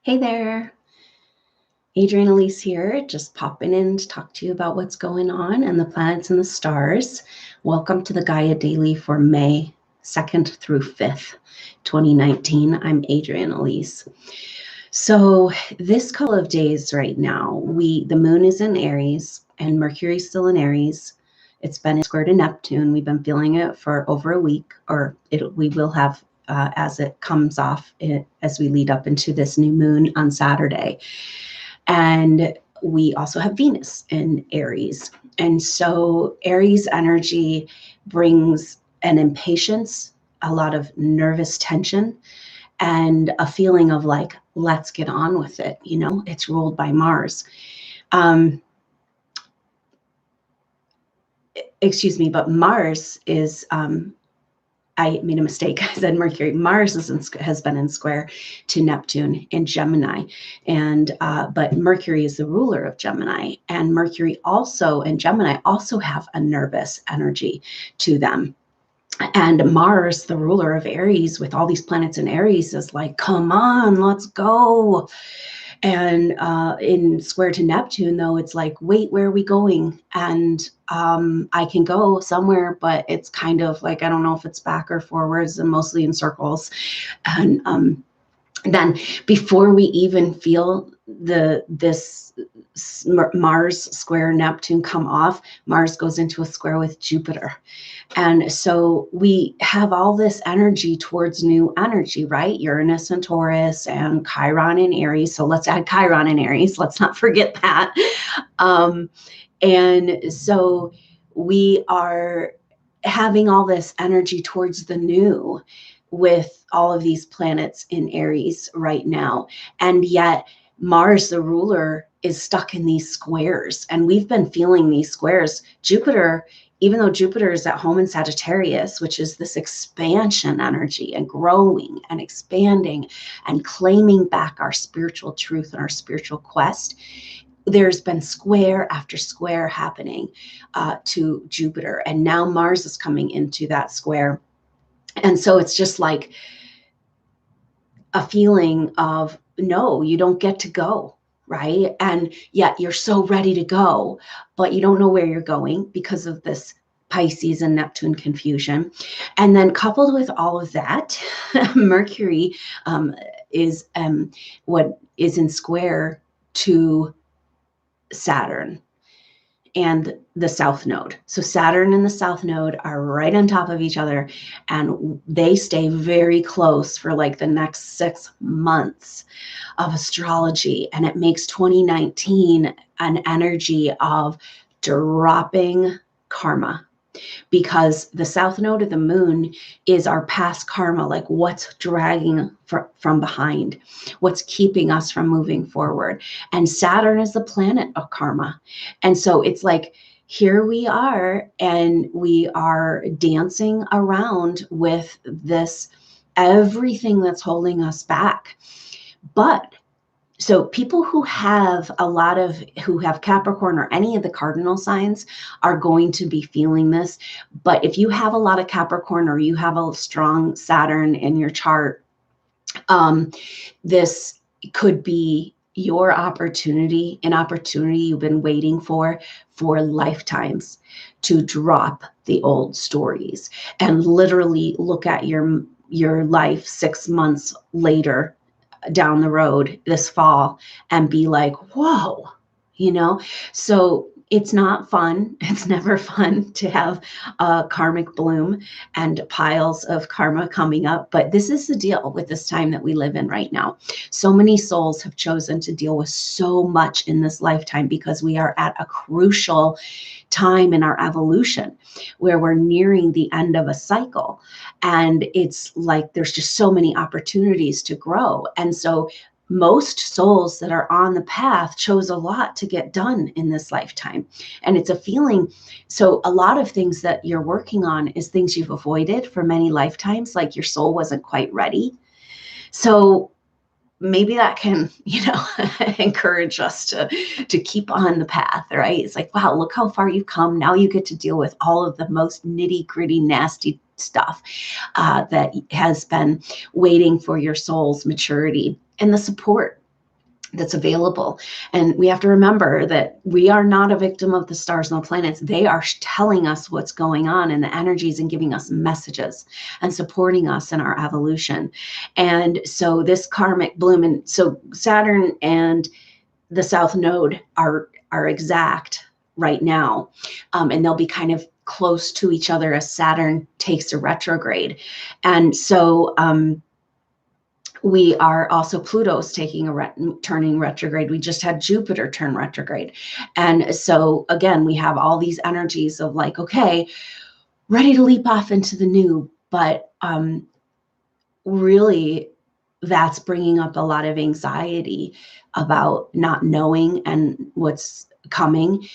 Hey there, Adrienne Elise here, just popping in to talk to you about what's going on and the planets and the stars. Welcome to the Gaia Daily for May 2nd through 5th, 2019. I'm Adrienne Elise. So this couple of days right now, the moon is in Aries and Mercury's still in Aries. It's been square to Neptune. We've been feeling it for over a week, or we will have as it comes off as we lead up into this new moon on Saturday. And we also have Venus in Aries. And so Aries energy brings an impatience, a lot of nervous tension, and a feeling of like, let's get on with it. You know, it's ruled by Mars. Excuse me, but Mars is, I made a mistake. I said Mercury. Mars has been in square to Neptune in Gemini, but Mercury is the ruler of Gemini, and Mercury also and Gemini also have a nervous energy to them. And Mars, the ruler of Aries, with all these planets in Aries, is like, come on, let's go. And in square to Neptune, though, it's like, wait, where are we going? And I can go somewhere, but it's kind of like, I don't know if it's back or forwards, and mostly in circles. And then before we even feel this Mars square Neptune come off, Mars goes into a square with Jupiter. And so we have all this energy towards new energy, right? Uranus and Taurus and Chiron in Aries. So let's add Chiron in Aries. Let's not forget that. And so we are having all this energy towards the new with all of these planets in Aries right now. And yet Mars, the ruler, is stuck in these squares. And we've been feeling these squares. Jupiter, even though Jupiter is at home in Sagittarius, which is this expansion energy and growing and expanding and claiming back our spiritual truth and our spiritual quest, there's been square after square happening to Jupiter. And now Mars is coming into that square. And so it's just like a feeling of, no, you don't get to go, right? And yet you're so ready to go, but you don't know where you're going because of this Pisces and Neptune confusion. And then coupled with all of that, Mercury is what is in square to Saturn and the South Node. So Saturn and the South Node are right on top of each other, and they stay very close for like the next 6 months of astrology. And it makes 2019 an energy of dropping karma, because the South Node of the moon is our past karma, like what's dragging from behind, what's keeping us from moving forward. And Saturn is the planet of karma. And so it's like, here we are, and we are dancing around with this, everything that's holding us back. But so people who have Capricorn or any of the cardinal signs are going to be feeling this. But if you have a lot of Capricorn or you have a strong Saturn in your chart, this could be your opportunity, an opportunity you've been waiting for lifetimes, to drop the old stories and literally look at your life 6 months later down the road this fall and be like, whoa, you know? So it's not fun. It's never fun to have a karmic bloom and piles of karma coming up. But this is the deal with this time that we live in right now. So many souls have chosen to deal with so much in this lifetime because we are at a crucial time in our evolution where we're nearing the end of a cycle. And it's like there's just so many opportunities to grow. And so most souls that are on the path chose a lot to get done in this lifetime. And it's a feeling. So a lot of things that you're working on is things you've avoided for many lifetimes, like your soul wasn't quite ready. So maybe that can, encourage us to keep on the path, right? It's like, wow, look how far you've come. Now you get to deal with all of the most nitty gritty, nasty stuff that has been waiting for your soul's maturity and the support that's available. And we have to remember that we are not a victim of the stars and the planets. They are telling us what's going on in the energies and giving us messages and supporting us in our evolution. And so this karmic bloom, and so Saturn and the South Node are exact right now. And they'll be kind of close to each other as Saturn takes a retrograde. And so we are also, Pluto's taking turning retrograde. We just had Jupiter turn retrograde. And so again, we have all these energies of like, okay, ready to leap off into the new, but really that's bringing up a lot of anxiety about not knowing and what's coming,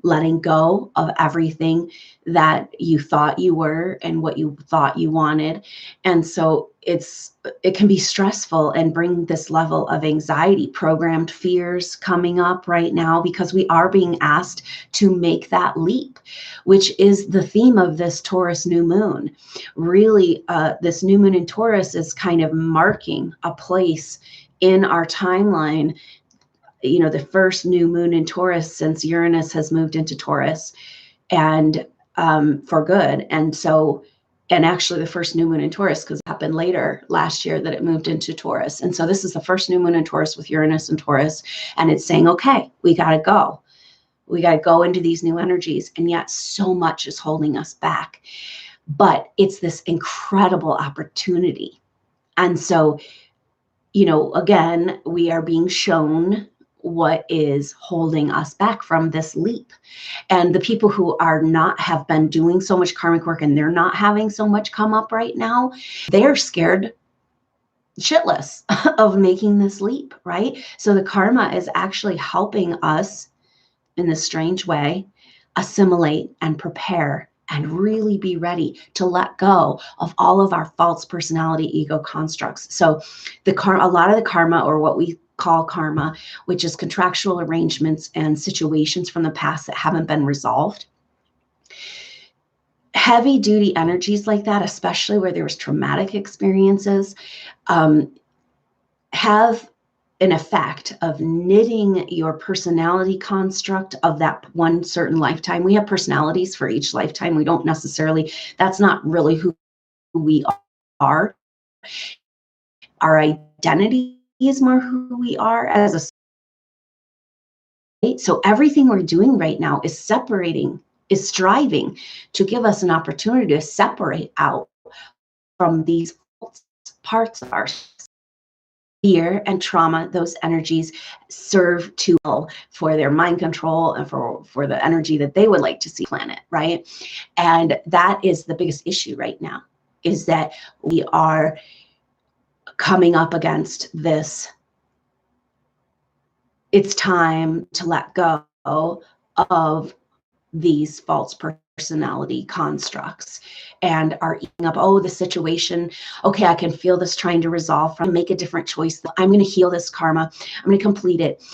letting go of everything that you thought you were and what you thought you wanted. And so it can be stressful and bring this level of anxiety, programmed fears coming up right now, because we are being asked to make that leap, which is the theme of this Taurus new moon. Really, this new moon in Taurus is kind of marking a place in our timeline. You know, the first new moon in Taurus since Uranus has moved into Taurus, and for good. And so, and actually the first new moon in Taurus, because it happened later last year that it moved into Taurus. And so this is the first new moon in Taurus with Uranus and Taurus. And it's saying, okay, we got to go. We got to go into these new energies. And yet so much is holding us back. But it's this incredible opportunity. And so, you know, again, we are being shown what is holding us back from this leap. And the people who are not, have been doing so much karmic work and they're not having so much come up right now, they're scared shitless of making this leap, right? So the karma is actually helping us in this strange way assimilate and prepare and really be ready to let go of all of our false personality ego constructs. So a lot of the karma, or what we call karma, which is contractual arrangements and situations from the past that haven't been resolved. Heavy duty energies like that, especially where there was traumatic experiences, have an effect of knitting your personality construct of that one certain lifetime. We have personalities for each lifetime. We don't necessarily, that's not really who we are. Our identity is more who we are as a. So everything we're doing right now is striving to give us an opportunity to separate out from these parts of our fear and trauma. Those energies serve to for their mind control and for the energy that they would like to see planet, right? And that is the biggest issue right now, is that we are coming up against this. It's time to let go of these false personality constructs and are eating up, oh, the situation, okay, I can feel this trying to resolve, from make a different choice. I'm going to heal this karma. I'm going to complete it.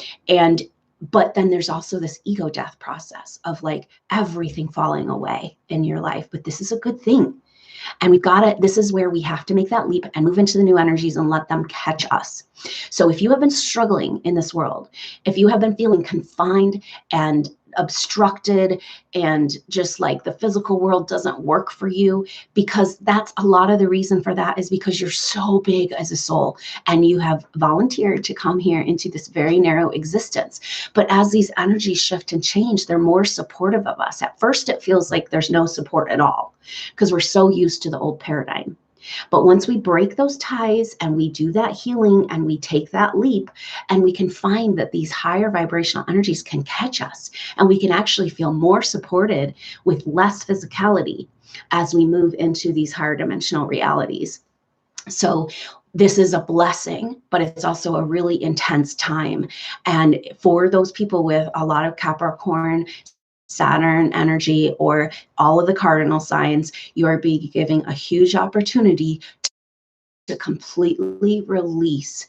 But then there's also this ego death process of like everything falling away in your life. But this is a good thing. And we've got to, this is where we have to make that leap and move into the new energies and let them catch us. So if you have been struggling in this world, if you have been feeling confined and obstructed and just like the physical world doesn't work for you, because that's a lot of the reason for that is because you're so big as a soul and you have volunteered to come here into this very narrow existence. But as these energies shift and change, they're more supportive of us. At first, it feels like there's no support at all because we're so used to the old paradigm. But once we break those ties and we do that healing and we take that leap, and we can find that these higher vibrational energies can catch us, and we can actually feel more supported with less physicality as we move into these higher dimensional realities. So this is a blessing, but it's also a really intense time. And for those people with a lot of Capricorn, Saturn energy, or all of the cardinal signs, you are being given a huge opportunity to completely release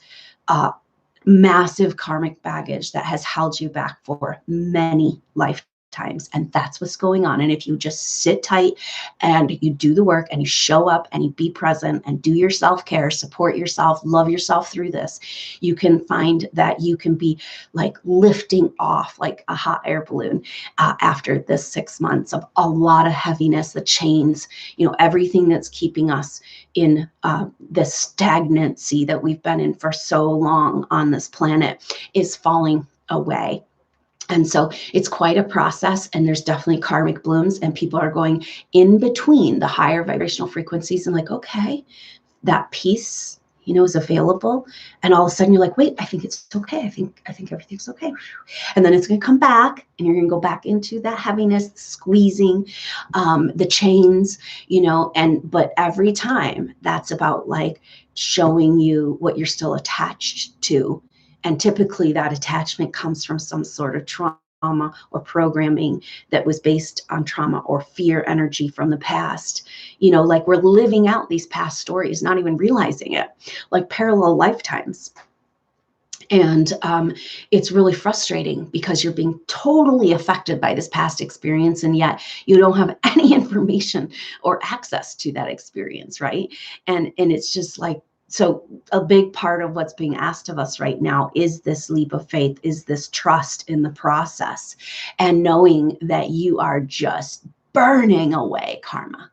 massive karmic baggage that has held you back for many lifetimes. lifetimes. And that's what's going on. And if you just sit tight and you do the work and you show up and you be present and do your self-care, support yourself, love yourself through this, you can find that you can be like lifting off like a hot air balloon after this 6 months of a lot of heaviness, the chains, everything that's keeping us in the stagnancy that we've been in for so long on this planet is falling away. And so it's quite a process, and there's definitely karmic blooms, and people are going in between the higher vibrational frequencies and like, okay, that peace, is available. And all of a sudden you're like, wait, I think it's okay. I think everything's okay. And then it's going to come back and you're going to go back into that heaviness, squeezing, the chains, but every time that's about like showing you what you're still attached to. And typically that attachment comes from some sort of trauma or programming that was based on trauma or fear energy from the past. Like we're living out these past stories, not even realizing it, like parallel lifetimes. And it's really frustrating because you're being totally affected by this past experience, and yet you don't have any information or access to that experience, right? And it's just like, so a big part of what's being asked of us right now is this leap of faith, is this trust in the process, and knowing that you are just burning away karma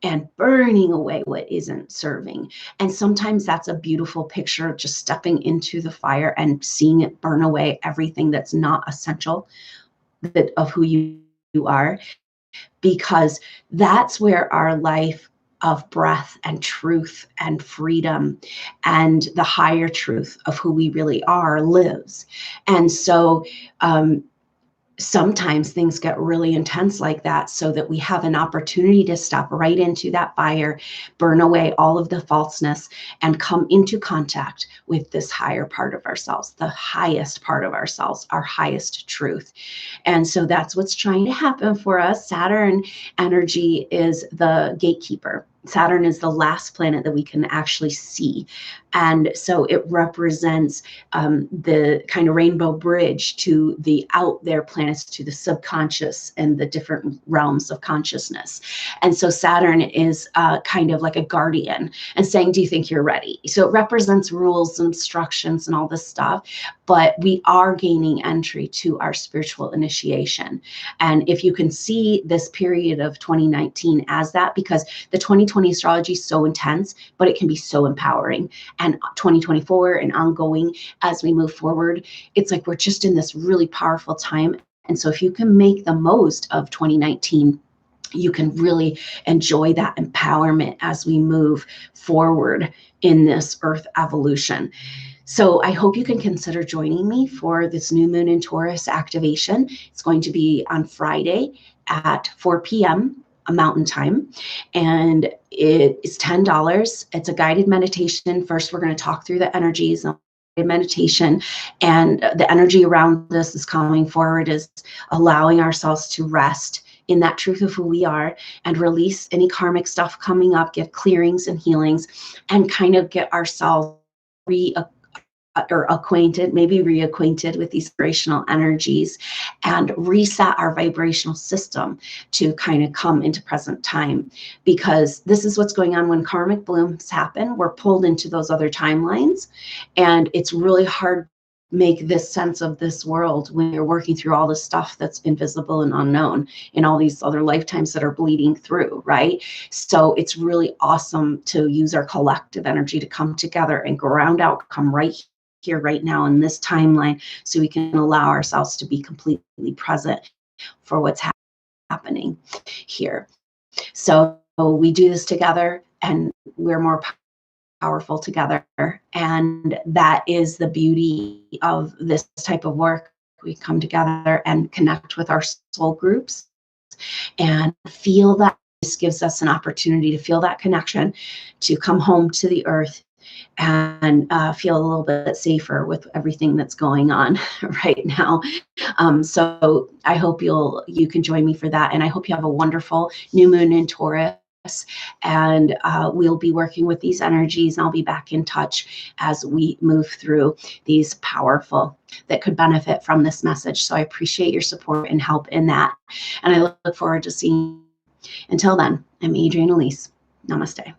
and burning away what isn't serving. And sometimes that's a beautiful picture of just stepping into the fire and seeing it burn away everything that's not essential of who you are, because that's where our life of breath and truth and freedom and the higher truth of who we really are lives. And so sometimes things get really intense like that, so that we have an opportunity to step right into that fire, burn away all of the falseness, and come into contact with this higher part of ourselves, the highest part of ourselves, our highest truth. And so that's what's trying to happen for us. Saturn energy is the gatekeeper. Saturn is the last planet that we can actually see. And so it represents the kind of rainbow bridge to the out there planets, to the subconscious and the different realms of consciousness. And so Saturn is kind of like a guardian and saying, do you think you're ready? So it represents rules and obstructions and all this stuff, but we are gaining entry to our spiritual initiation. And if you can see this period of 2019 as that, because the 2020 astrology is so intense, but it can be so empowering. And 2024 and ongoing as we move forward, it's like we're just in this really powerful time. And so if you can make the most of 2019, you can really enjoy that empowerment as we move forward in this Earth evolution. So I hope you can consider joining me for this new moon in Taurus activation. It's going to be on Friday at 4 p.m. Mountain time, and it is $10. It's a guided meditation. First, we're going to talk through the energies of meditation, and the energy around this is coming forward is allowing ourselves to rest in that truth of who we are and release any karmic stuff coming up, get clearings and healings, and kind of get ourselves maybe reacquainted with these vibrational energies, and reset our vibrational system to kind of come into present time. Because this is what's going on when karmic blooms happen. We're pulled into those other timelines, and it's really hard to make this sense of this world when you're working through all the stuff that's invisible and unknown in all these other lifetimes that are bleeding through, right? So it's really awesome to use our collective energy to come together and ground out, come right here, right now in this timeline, so we can allow ourselves to be completely present for what's happening here. So we do this together, and we're more powerful together. And that is the beauty of this type of work. We come together and connect with our soul groups and feel that. This gives us an opportunity to feel that connection, to come home to the earth and feel a little bit safer with everything that's going on right now. So I hope you can join me for that. And I hope you have a wonderful new moon in Taurus. and we'll be working with these energies, and I'll be back in touch as we move through these powerful that could benefit from this message. So I appreciate your support and help in that, and I look forward to seeing you. Until then, I'm Adrienne Elise. Namaste.